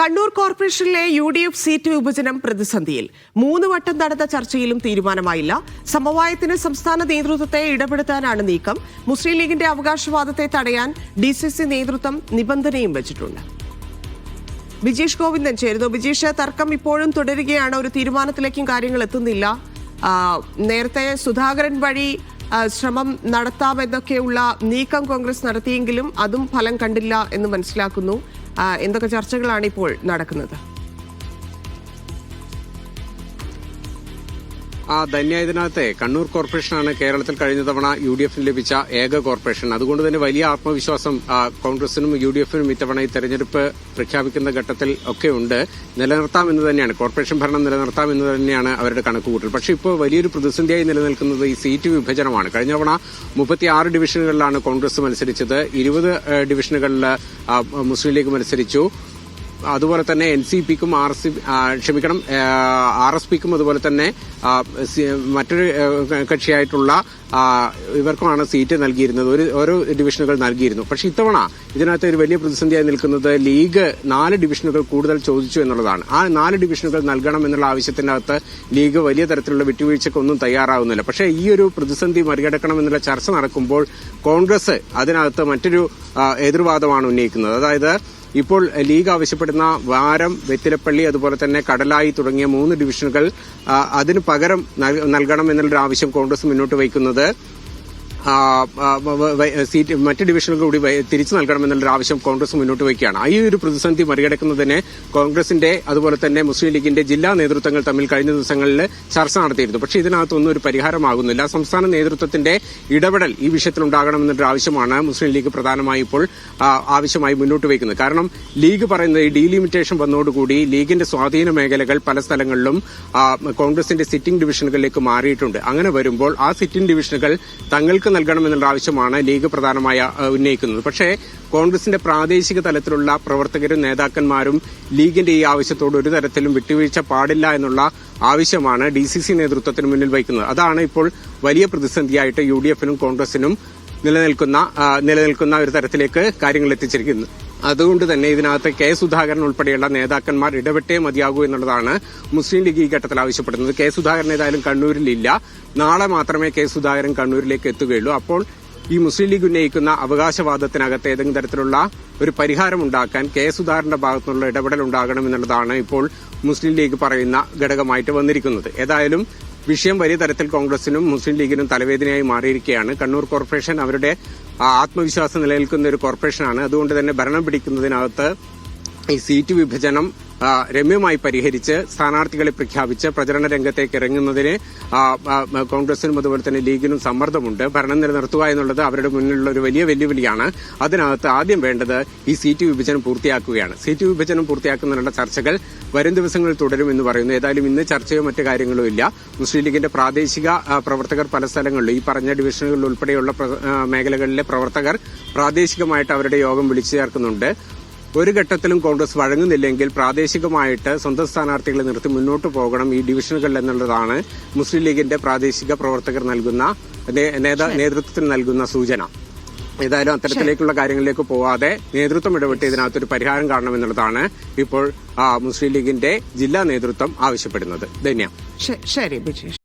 കണ്ണൂർ കോർപ്പറേഷനിലെ UDF seat വിഭജനം പ്രതിസന്ധിയിൽ 3 വട്ടം നടന്ന ചർച്ചയിലും തീരുമാനമായില്ല. സമവായത്തിന് സംസ്ഥാന നേതൃത്വത്തെ ഇടപെടുത്താനാണ് നീക്കം. മുസ്ലിം ലീഗിന്റെ അവകാശവാദത്തെ തടയാൻ DCC നേതൃത്വം നിബന്ധനയും വെച്ചിട്ടുണ്ട്. ബിജീഷ് ഗോവിന്ദൻ ചേരുന്നു. ബിജീഷ്, തർക്കം ഇപ്പോഴും തുടരുകയാണ്. ഒരു തീരുമാനത്തിലേക്കും കാര്യങ്ങൾ എത്തുന്നില്ല. നേരത്തെ സുധാകരൻ വഴി ശ്രമം നടത്താമെന്നൊക്കെയുള്ള നീക്കം കോൺഗ്രസ് നടത്തിയെങ്കിലും അതും ഫലം കണ്ടില്ല എന്ന് മനസ്സിലാക്കുന്നു. എന്തൊക്കെ ചർച്ചകളാണ് ഇപ്പോൾ നടക്കുന്നത്? ഇതിനകത്തെ കണ്ണൂർ കോർപ്പറേഷനാണ് കേരളത്തിൽ കഴിഞ്ഞ തവണ UDFന് ലഭിച്ച ഏക കോർപ്പറേഷൻ. അതുകൊണ്ട് തന്നെ വലിയ ആത്മവിശ്വാസം കോൺഗ്രസിനും UDFനും ഇത്തവണ ഈ തെരഞ്ഞെടുപ്പ് പ്രഖ്യാപിക്കുന്ന ഘട്ടത്തിൽ ഒക്കെ ഉണ്ട്. നിലനിർത്താമെന്ന് തന്നെയാണ്, കോർപ്പറേഷൻ ഭരണം നിലനിർത്താമെന്ന് തന്നെയാണ് അവരുടെ കണക്കുകൂട്ടൽ. പക്ഷേ ഇപ്പോൾ വലിയൊരു പ്രതിസന്ധിയായി നിലനിൽക്കുന്നത് ഈ സീറ്റ് വിഭജനമാണ്. കഴിഞ്ഞ തവണ 36 ഡിവിഷനുകളിലാണ് കോൺഗ്രസ് മത്സരിച്ചത്. 20 ഡിവിഷനുകളിൽ മുസ്ലിം ലീഗ് മത്സരിച്ചു. അതുപോലെ തന്നെ NCPക്കും RSPക്കും അതുപോലെ തന്നെ മറ്റൊരു കക്ഷിയായിട്ടുള്ള ഇവർക്കുമാണ് സീറ്റ് നൽകിയിരുന്നത്. ഓരോ ഡിവിഷനുകൾ നൽകിയിരുന്നു. പക്ഷെ ഇത്തവണ ഇതിനകത്ത് ഒരു വലിയ പ്രതിസന്ധിയായി നിൽക്കുന്നത് ലീഗ് 4 ഡിവിഷനുകൾ കൂടുതൽ ചോദിച്ചു എന്നുള്ളതാണ്. ആ 4 ഡിവിഷനുകൾ നൽകണം എന്നുള്ള ആവശ്യത്തിനകത്ത് ലീഗ് വലിയ തരത്തിലുള്ള വിട്ടുവീഴ്ചക്കൊന്നും തയ്യാറാവുന്നില്ല. പക്ഷേ ഈ ഒരു പ്രതിസന്ധി മറികടക്കണമെന്നുള്ള ചർച്ച നടക്കുമ്പോൾ കോൺഗ്രസ് അതിനകത്ത് മറ്റൊരു എതിർവാദമാണ് ഉന്നയിക്കുന്നത്. അതായത് ഇപ്പോൾ ലീഗ് ആവശ്യപ്പെടുന്ന വാരം, വെത്തിലപ്പള്ളി, അതുപോലെ തന്നെ കടലായി തുടങ്ങിയ 3 ഡിവിഷനുകൾ അതിന് പകരം നൽകണം എന്നുള്ളൊരു ആവശ്യം കോൺഗ്രസ് മുന്നോട്ട് വയ്ക്കുന്നത് സീറ്റ് മറ്റ് ഡിവിഷനുകൾ കൂടി തിരിച്ചു നൽകണമെന്നുള്ളൊരു ആവശ്യം കോൺഗ്രസ് മുന്നോട്ട് വയ്ക്കുകയാണ്. ഈ ഒരു പ്രതിസന്ധി മറികടക്കുന്നതിന് കോൺഗ്രസിന്റെ അതുപോലെ തന്നെ മുസ്ലിം ലീഗിന്റെ ജില്ലാ നേതൃത്വങ്ങൾ തമ്മിൽ കഴിഞ്ഞ ദിവസങ്ങളിൽ ചർച്ച നടത്തിയിരുന്നു. പക്ഷേ ഇതിനകത്തൊന്നും ഒരു പരിഹാരമാകുന്നില്ല. സംസ്ഥാന നേതൃത്വത്തിന്റെ ഇടപെടൽ ഈ വിഷയത്തിൽ ഉണ്ടാകണമെന്നൊരു ആവശ്യമാണ് മുസ്ലിം ലീഗ് പ്രധാനമായി ഇപ്പോൾ ആവശ്യമായി മുന്നോട്ട് വയ്ക്കുന്നത്. കാരണം ലീഗ് പറയുന്നത് ഈ ഡീലിമിറ്റേഷൻ വന്നതോടുകൂടി ലീഗിന്റെ സ്വാധീന മേഖലകൾ പല സ്ഥലങ്ങളിലും കോൺഗ്രസിന്റെ സിറ്റിംഗ് ഡിവിഷനുകളിലേക്ക് മാറിയിട്ടുണ്ട്. അങ്ങനെ വരുമ്പോൾ ആ സിറ്റിംഗ് ഡിവിഷനുകൾ തങ്ങൾക്ക് നൽകണമെന്നുള്ള ആവശ്യമാണ് ലീഗ് പ്രധാനമായി ഉന്നയിക്കുന്നത്. പക്ഷേ കോൺഗ്രസിന്റെ പ്രാദേശിക തലത്തിലുള്ള പ്രവർത്തകരും നേതാക്കന്മാരും ലീഗിന്റെ ഈ ആവശ്യത്തോട് ഒരു തരത്തിലും വിട്ടുവീഴ്ച പാടില്ല എന്നുള്ള ആവശ്യമാണ് DCC നേതൃത്വത്തിന് മുന്നിൽ വയ്ക്കുന്നത്. അതാണ് ഇപ്പോൾ വലിയ പ്രതിസന്ധിയായിട്ട് UDFനും കോൺഗ്രസിനും നിലനിൽക്കുന്ന ഒരു തരത്തിലേക്ക് കാര്യങ്ങൾ എത്തിച്ചിരിക്കുന്നത്. അതുകൊണ്ട് തന്നെ ഇതിനകത്ത് K. സുധാകരൻ ഉൾപ്പെടെയുള്ള നേതാക്കന്മാർ ഇടപെട്ടേ മതിയാകൂ എന്നുള്ളതാണ് മുസ്ലിം ലീഗ് ഈ ഘട്ടത്തിൽ ആവശ്യപ്പെടുന്നത്. K. സുധാകരൻ ഏതായാലും കണ്ണൂരിലില്ല. നാളെ മാത്രമേ K. സുധാകരൻ കണ്ണൂരിലേക്ക് എത്തുകയുള്ളൂ. അപ്പോൾ ഈ മുസ്ലിം ലീഗ് ഉന്നയിക്കുന്ന അവകാശവാദത്തിനകത്ത് ഏതെങ്കിലും തരത്തിലുള്ള ഒരു പരിഹാരമുണ്ടാക്കാൻ K. സുധാകരന്റെ ഭാഗത്തുനിന്നുള്ള ഇടപെടൽ ഉണ്ടാകണം എന്നുള്ളതാണ് ഇപ്പോൾ മുസ്ലിം ലീഗ് പറയുന്ന ഘടകമായിട്ട് വന്നിരിക്കുന്നത്. ഏതായാലും വിഷയം വലിയ തരത്തിൽ കോൺഗ്രസിനും മുസ്ലിം ലീഗിനും തലവേദനയായി മാറിയിരിക്കുകയാണ്. കണ്ണൂർ കോർപ്പറേഷൻ അവരുടെ ആത്മവിശ്വാസം നിലനിൽക്കുന്ന ഒരു കോർപ്പറേഷനാണ്. അതുകൊണ്ട് തന്നെ ഭരണം പിടിക്കുന്നതിനകത്ത് ഈ സീറ്റ് വിഭജനം രമ്യമായി പരിഹരിച്ച് സ്ഥാനാർത്ഥികളെ പ്രഖ്യാപിച്ച് പ്രചരണ രംഗത്തേക്ക് ഇറങ്ങുന്നതിന് കോൺഗ്രസിനും അതുപോലെ തന്നെ ലീഗിനും സമ്മർദ്ദമുണ്ട്. ഭരണം നിലനിർത്തുക എന്നുള്ളത് അവരുടെ മുന്നിലുള്ള ഒരു വലിയ വെല്ലുവിളിയാണ്. അതിനകത്ത് ആദ്യം വേണ്ടത് ഈ സീറ്റ് വിഭജനം പൂർത്തിയാക്കുകയാണ്. സീറ്റ് വിഭജനം പൂർത്തിയാക്കുന്നതിനുള്ള ചർച്ചകൾ വരും ദിവസങ്ങളിൽ തുടരുമെന്ന് പറയുന്നു. ഏതായാലും ഇന്ന് ചർച്ചയോ മറ്റു കാര്യങ്ങളോ ഇല്ല. മുസ്ലിം ലീഗിന്റെ പ്രാദേശിക പ്രവർത്തകർ പല സ്ഥലങ്ങളിലും ഈ പറഞ്ഞ ഡിവിഷനുകളിൽ ഉൾപ്പെടെയുള്ള മേഖലകളിലെ പ്രവർത്തകർ പ്രാദേശികമായിട്ട് അവരുടെ യോഗം വിളിച്ചു ചേർക്കുന്നുണ്ട്. ഒരു ഘട്ടത്തിലും കോൺഗ്രസ് വഴങ്ങുന്നില്ലെങ്കിൽ പ്രാദേശികമായിട്ട് സ്വന്തം സ്ഥാനാർത്ഥികളെ നിർത്തി മുന്നോട്ട് പോകണം ഈ ഡിവിഷനുകളിൽ എന്നുള്ളതാണ് മുസ്ലിം ലീഗിന്റെ പ്രാദേശിക പ്രവർത്തകർ നൽകുന്ന നേതൃത്വത്തിന് നൽകുന്ന സൂചന. ഏതായാലും അത്തരത്തിലേക്കുള്ള കാര്യങ്ങളിലേക്ക് പോവാതെ നേതൃത്വം ഇടപെട്ട് ഇതിനകത്തൊരു പരിഹാരം കാണണമെന്നുള്ളതാണ് ഇപ്പോൾ മുസ്ലിം ലീഗിന്റെ ജില്ലാ നേതൃത്വം ആവശ്യപ്പെടുന്നത്. ധന്യ. ശരി ബിജീഷ്.